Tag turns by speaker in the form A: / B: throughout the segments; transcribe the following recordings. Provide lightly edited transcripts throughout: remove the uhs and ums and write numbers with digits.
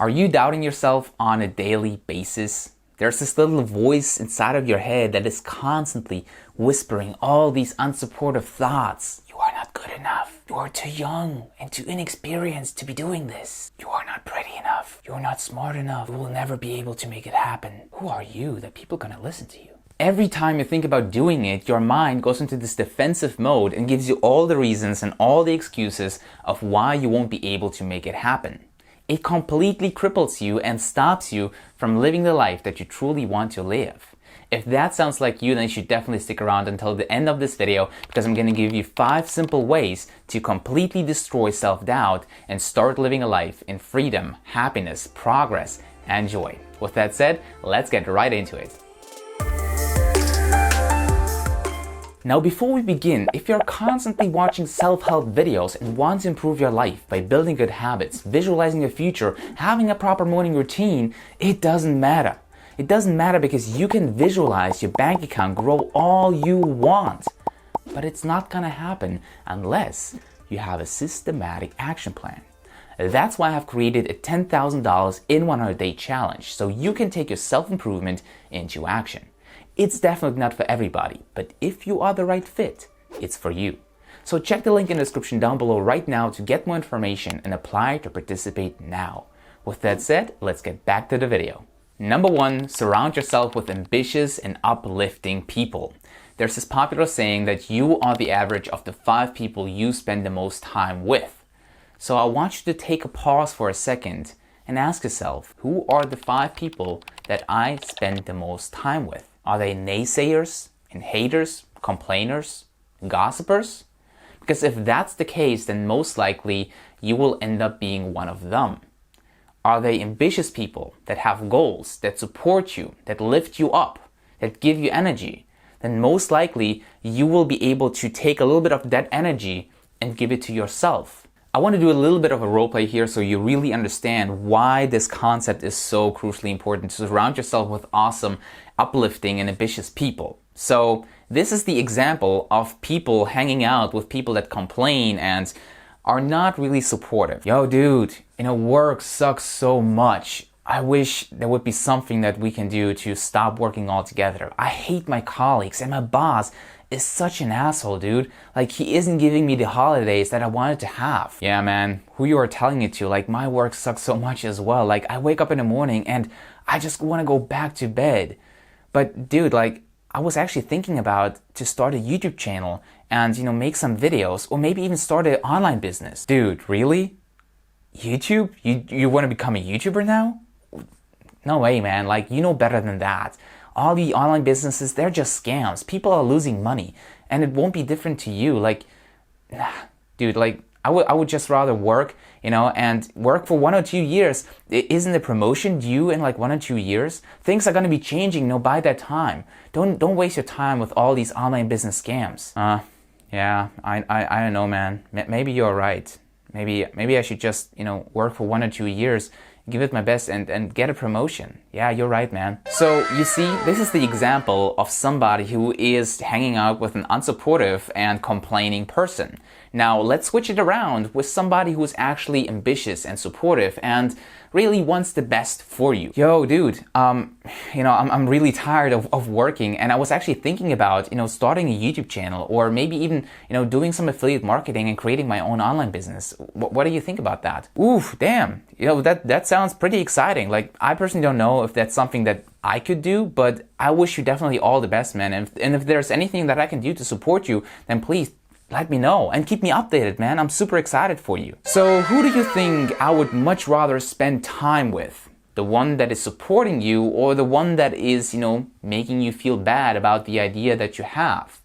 A: Are you doubting yourself on a daily basis? There's this little voice inside of your head that is constantly whispering all these unsupportive thoughts. You are not good enough. You are too young and too inexperienced to be doing this. You are not pretty enough. You are not smart enough. You will never be able to make it happen. Who are you that people are gonna listen to you? Every time you think about doing it, your mind goes into this defensive mode and gives you all the reasons and all the excuses of why you won't be able to make it happen. It completely cripples you and stops you from living the life that you truly want to live. If that sounds like you, then you should definitely stick around until the end of this video, because I'm going to give you 5 simple ways to completely destroy self-doubt and start living a life in freedom, happiness, progress, and joy. With that said, let's get right into it. Now, before we begin, if you're constantly watching self-help videos and want to improve your life by building good habits, visualizing your future, having a proper morning routine, it doesn't matter. It doesn't matter because you can visualize your bank account grow all you want. But it's not gonna happen unless you have a systematic action plan. That's why I've created a $10,000 in 100-day challenge, so you can take your self-improvement into action. It's definitely not for everybody, but if you are the right fit, it's for you. So check the link in the description down below right now to get more information and apply to participate now. With that said, let's get back to the video. Number 1, surround yourself with ambitious and uplifting people. There's this popular saying that you are the average of the 5 people you spend the most time with. So I want you to take a pause for a second and ask yourself, who are the 5 people that I spend the most time with? Are they naysayers and haters, complainers, gossipers? Because if that's the case, then most likely you will end up being one of them. Are they ambitious people that have goals, that support you, that lift you up, that give you energy? Then most likely you will be able to take a little bit of that energy and give it to yourself. I want to do a little bit of a role play here so you really understand why this concept is so crucially important, to surround yourself with awesome, uplifting, and ambitious people. So this is the example of people hanging out with people that complain and are not really supportive. Yo, dude, work sucks so much. I wish there would be something that we can do to stop working altogether. I hate my colleagues and my boss is such an asshole, dude. Like, he isn't giving me the holidays that I wanted to have. Yeah, man, who you are telling it to? Like, my work sucks so much as well. Like, I wake up in the morning and I just want to go back to bed. But dude, like, I was actually thinking about to start a YouTube channel and, make some videos, or maybe even start an online business. Dude, really? YouTube? You want to become a YouTuber now? No way, man. Like, you know better than that. All the online businesses, they're just scams. People are losing money, and it won't be different to you. Like, nah, dude, like, I would just rather work, and work for 1 or 2 years. Isn't the promotion due in like 1 or 2 years? Things are going to be changing, by that time. Don't waste your time with all these online business scams. Yeah, I don't know, man. Maybe you're right. Maybe I should just, work for 1 or 2 years, give it my best and get a promotion. Yeah, you're right, man. So you see, this is the example of somebody who is hanging out with an unsupportive and complaining person. Now let's switch it around with somebody who is actually ambitious and supportive and really wants the best for you. Yo, dude, I'm really tired of working, and I was actually thinking about, starting a YouTube channel, or maybe even, doing some affiliate marketing and creating my own online business. What do you think about that? Oof, damn, that sounds pretty exciting. Like, I personally don't know if that's something that I could do, but I wish you definitely all the best, man. And if there's anything that I can do to support you, then please let me know and keep me updated, man. I'm super excited for you. So who do you think I would much rather spend time with? The one that is supporting you, or the one that is, making you feel bad about the idea that you have?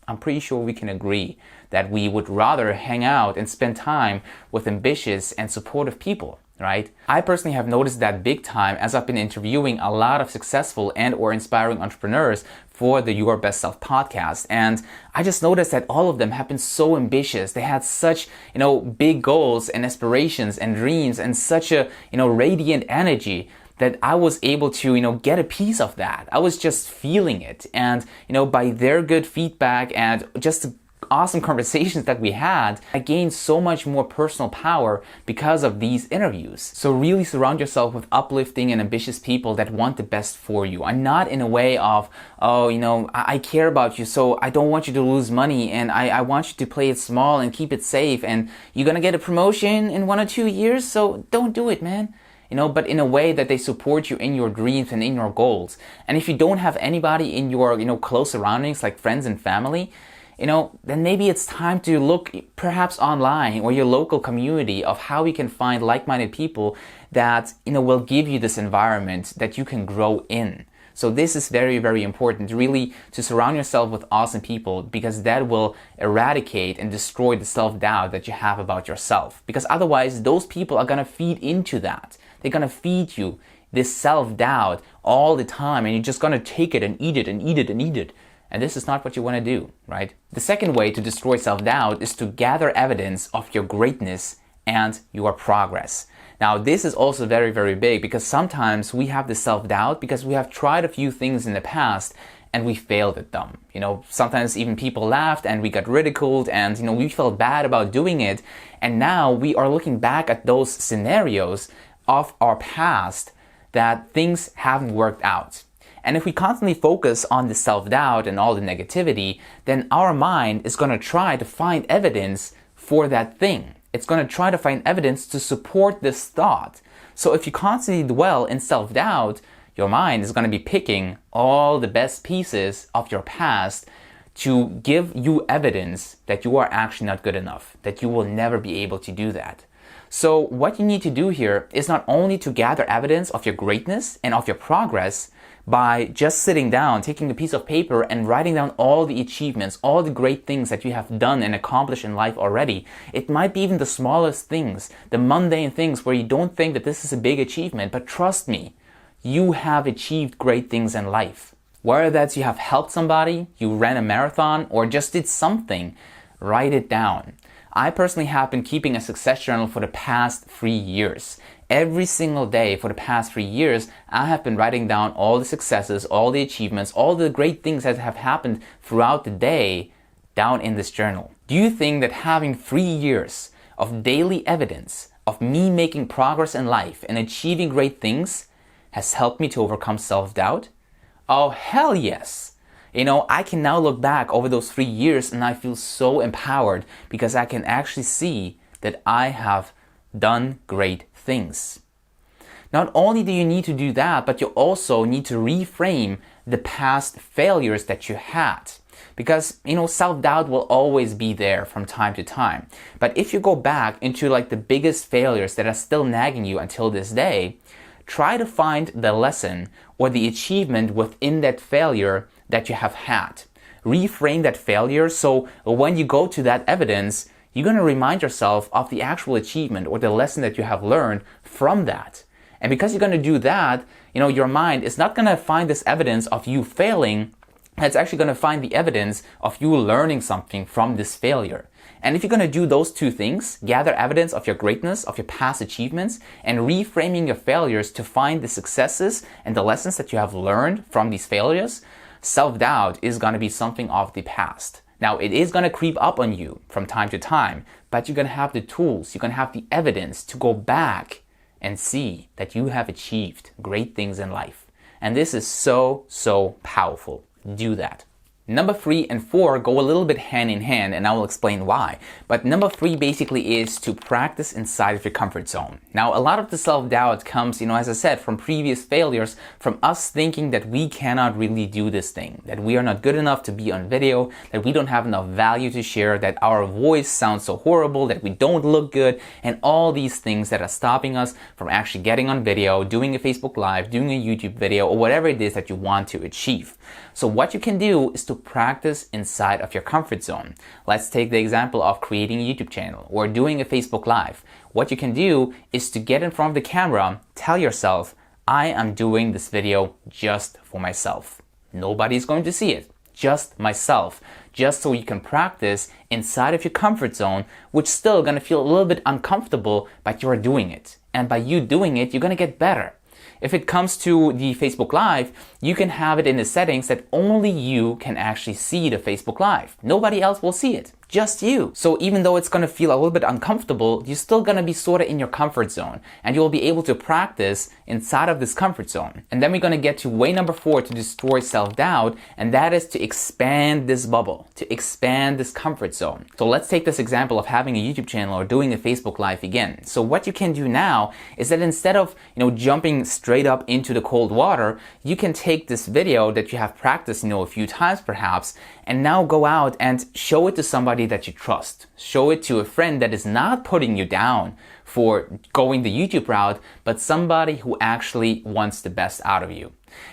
A: I'm pretty sure we can agree that we would rather hang out and spend time with ambitious and supportive people, right? I personally have noticed that big time as I've been interviewing a lot of successful and or inspiring entrepreneurs for the Your Best Self podcast. And I just noticed that all of them have been so ambitious. They had such, big goals and aspirations and dreams and such a, radiant energy that I was able to, get a piece of that. I was just feeling it. And, by their good feedback and just awesome conversations that we had, I gained so much more personal power because of these interviews. So really surround yourself with uplifting and ambitious people that want the best for you, and not in a way of, oh, I care about you, so I don't want you to lose money, and I want you to play it small and keep it safe, and you're gonna get a promotion in 1 or 2 years, so don't do it, man. But in a way that they support you in your dreams and in your goals. And if you don't have anybody in your, close surroundings, like friends and family, then maybe it's time to look perhaps online or your local community of how we can find like-minded people that, will give you this environment that you can grow in. So this is very, very important, really, to surround yourself with awesome people, because that will eradicate and destroy the self-doubt that you have about yourself. Because otherwise, those people are going to feed into that. They're going to feed you this self-doubt all the time, and you're just going to take it and eat it and eat it and eat it. And this is not what you want to do, right? The second way to destroy self-doubt is to gather evidence of your greatness and your progress. Now, this is also very, very big, because sometimes we have this self-doubt because we have tried a few things in the past and we failed at them. Sometimes even people laughed and we got ridiculed, and, we felt bad about doing it. And now we are looking back at those scenarios of our past that things haven't worked out. And if we constantly focus on the self-doubt and all the negativity, then our mind is going to try to find evidence for that thing. It's going to try to find evidence to support this thought. So if you constantly dwell in self-doubt, your mind is going to be picking all the best pieces of your past to give you evidence that you are actually not good enough, that you will never be able to do that. So what you need to do here is not only to gather evidence of your greatness and of your progress by just sitting down, taking a piece of paper and writing down all the achievements, all the great things that you have done and accomplished in life already. It might be even the smallest things, the mundane things where you don't think that this is a big achievement, but trust me, you have achieved great things in life. Whether that's you have helped somebody, you ran a marathon, or just did something, write it down. I personally have been keeping a success journal for the past 3 years. Every single day for the past 3 years, I have been writing down all the successes, all the achievements, all the great things that have happened throughout the day down in this journal. Do you think that having 3 years of daily evidence of me making progress in life and achieving great things has helped me to overcome self-doubt? Oh, hell yes! I can now look back over those 3 years and I feel so empowered because I can actually see that I have done great things. Not only do you need to do that, but you also need to reframe the past failures that you had. Because, self-doubt will always be there from time to time. But if you go back into the biggest failures that are still nagging you until this day, try to find the lesson or the achievement within that failure that you have had. Reframe that failure so when you go to that evidence, you're going to remind yourself of the actual achievement or the lesson that you have learned from that. And because you're going to do that, your mind is not going to find this evidence of you failing. It's actually going to find the evidence of you learning something from this failure. And if you're going to do those two things, gather evidence of your greatness, of your past achievements, and reframing your failures to find the successes and the lessons that you have learned from these failures, self-doubt is going to be something of the past. Now, it is going to creep up on you from time to time, but you're going to have the tools, you're going to have the evidence to go back and see that you have achieved great things in life. And this is so, so powerful. Do that. Number 3 and 4 go a little bit hand in hand, and I will explain why. But number 3 basically is to practice inside of your comfort zone. Now, a lot of the self-doubt comes, as I said, from previous failures, from us thinking that we cannot really do this thing, that we are not good enough to be on video, that we don't have enough value to share, that our voice sounds so horrible, that we don't look good, and all these things that are stopping us from actually getting on video, doing a Facebook Live, doing a YouTube video, or whatever it is that you want to achieve. So what you can do is to practice inside of your comfort zone. Let's take the example of creating a YouTube channel or doing a Facebook Live. What you can do is to get in front of the camera, tell yourself, I am doing this video just for myself. Nobody's going to see it, just myself. Just so you can practice inside of your comfort zone, which is still going to feel a little bit uncomfortable, but you're doing it. And by you doing it, you're going to get better. If it comes to the Facebook Live, you can have it in the settings that only you can actually see the Facebook Live. Nobody else will see it, just you. So even though it's going to feel a little bit uncomfortable, you're still going to be sort of in your comfort zone, and you'll be able to practice inside of this comfort zone. And then we're going to get to way number 4 to destroy self-doubt, and that is to expand this bubble, to expand this comfort zone. So let's take this example of having a YouTube channel or doing a Facebook Live again. So what you can do now is that instead of, jumping straight up into the cold water, you can take this video that you have practiced, a few times perhaps, and now go out and show it to somebody that you trust. Show it to a friend that is not putting you down for going the YouTube route, but somebody who actually wants the best out of you.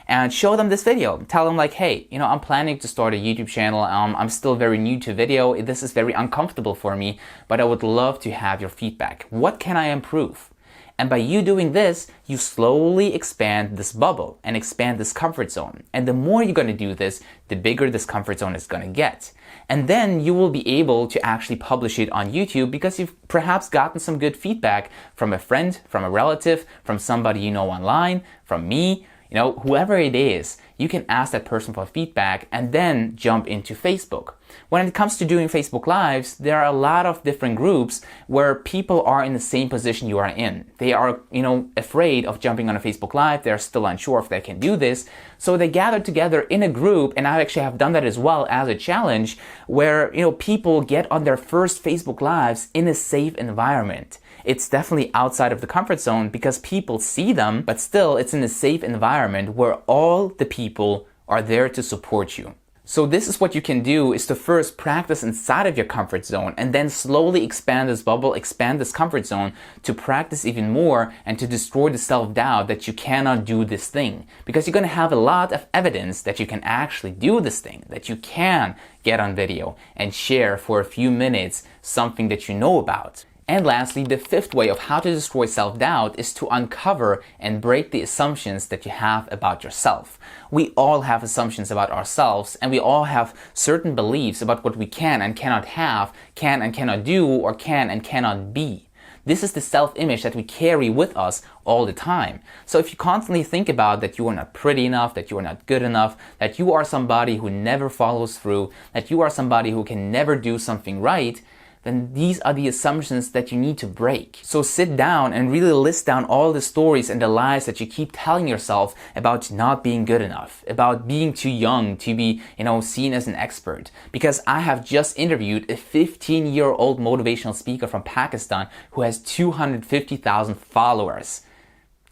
A: And show them this video. Tell them like, hey, I'm planning to start a YouTube channel. I'm still very new to video. This is very uncomfortable for me, but I would love to have your feedback. What can I improve? And by you doing this, you slowly expand this bubble and expand this comfort zone. And the more you're going to do this, the bigger this comfort zone is going to get. And then you will be able to actually publish it on YouTube because you've perhaps gotten some good feedback from a friend, from a relative, from somebody you know online, from me. Whoever it is, you can ask that person for feedback and then jump into Facebook. When it comes to doing Facebook Lives, there are a lot of different groups where people are in the same position you are in. They are, afraid of jumping on a Facebook Live. They're still unsure if they can do this. So they gather together in a group, and I actually have done that as well as a challenge where, people get on their first Facebook Lives in a safe environment. It's definitely outside of the comfort zone because people see them, but still it's in a safe environment where all the people are there to support you. So this is what you can do, is to first practice inside of your comfort zone and then slowly expand this bubble, expand this comfort zone to practice even more and to destroy the self-doubt that you cannot do this thing. Because you're going to have a lot of evidence that you can actually do this thing, that you can get on video and share for a few minutes something that you know about. And lastly, the 5th way of how to destroy self-doubt is to uncover and break the assumptions that you have about yourself. We all have assumptions about ourselves, and we all have certain beliefs about what we can and cannot have, can and cannot do, or can and cannot be. This is the self-image that we carry with us all the time. So if you constantly think about that you are not pretty enough, that you are not good enough, that you are somebody who never follows through, that you are somebody who can never do something right, then these are the assumptions that you need to break. So sit down and really list down all the stories and the lies that you keep telling yourself about not being good enough, about being too young to be, seen as an expert. Because I have just interviewed a 15-year-old motivational speaker from Pakistan who has 250,000 followers.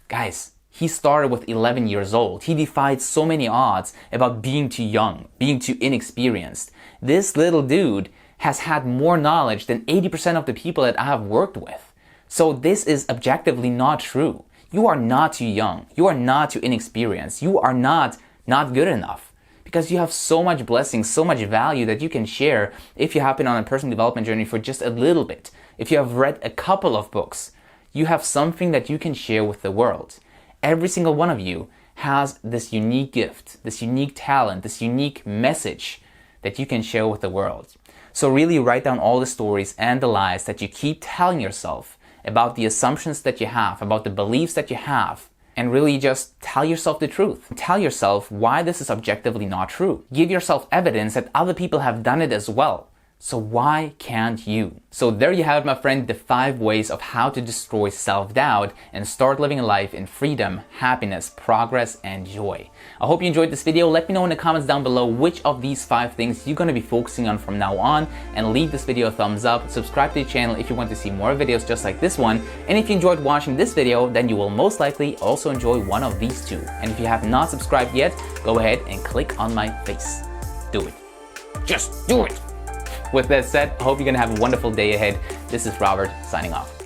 A: Guys, he started with 11 years old. He defied so many odds about being too young, being too inexperienced. This little dude has had more knowledge than 80% of the people that I have worked with. So this is objectively not true. You are not too young. You are not too inexperienced. You are not good enough. Because you have so much blessing, so much value that you can share if you have been on a personal development journey for just a little bit. If you have read a couple of books, you have something that you can share with the world. Every single one of you has this unique gift, this unique talent, this unique message that you can share with the world. So really write down all the stories and the lies that you keep telling yourself about the assumptions that you have, about the beliefs that you have, and really just tell yourself the truth. Tell yourself why this is objectively not true. Give yourself evidence that other people have done it as well. So why can't you? So there you have it, my friend, the 5 ways of how to destroy self-doubt and start living a life in freedom, happiness, progress, and joy. I hope you enjoyed this video. Let me know in the comments down below which of these 5 things you're going to be focusing on from now on, and leave this video a thumbs up. Subscribe to the channel if you want to see more videos just like this one. And if you enjoyed watching this video, then you will most likely also enjoy one of these 2. And if you have not subscribed yet, go ahead and click on my face. Do it. Just do it. With that said, I hope you're going to have a wonderful day ahead. This is Robert signing off.